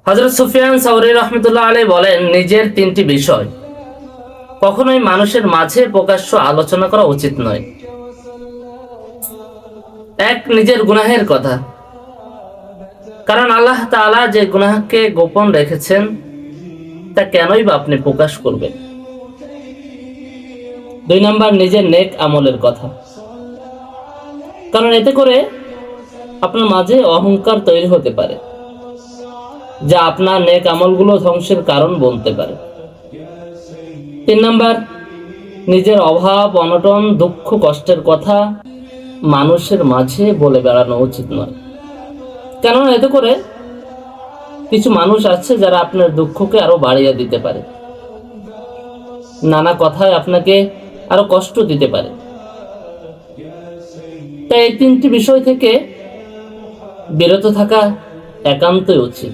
হযরত সুফিয়ান সাউরী রাহমাতুল্লাহ আলাইহি বলেন, নিজের তিনটি বিষয় কখনোই মানুষের মাঝে প্রকাশ্য আলোচনা করা উচিত নয়। এক, নিজের গুনাহের কথা, কারণ আল্লাহ তাআলা যে গুনাহকে গোপন রেখেছেন তা কেনই বা আপনি প্রকাশ করবেন। দুই নাম্বার, নিজের নেক আমলের কথা, কারণ এতে করে আপনার মাঝে অহংকার তৈরি হতে পারে, যা আপনার নেক আমলগুলো ধ্বংসের কারণ বনতে পারে। তিন নাম্বার, নিজের অভাব অনটন দুঃখ কষ্টের কথা মানুষের মাঝে বলে বেড়ানো উচিত নয়, কেননা এতে করে কিছু মানুষ আছে যারা আপনার দুঃখকে আরো বাড়িয়ে দিতে পারে, নানা কথায় আপনাকে আরো কষ্ট দিতে পারে। তাই এই তিনটি বিষয় থেকে বিরত থাকা একান্তই উচিত।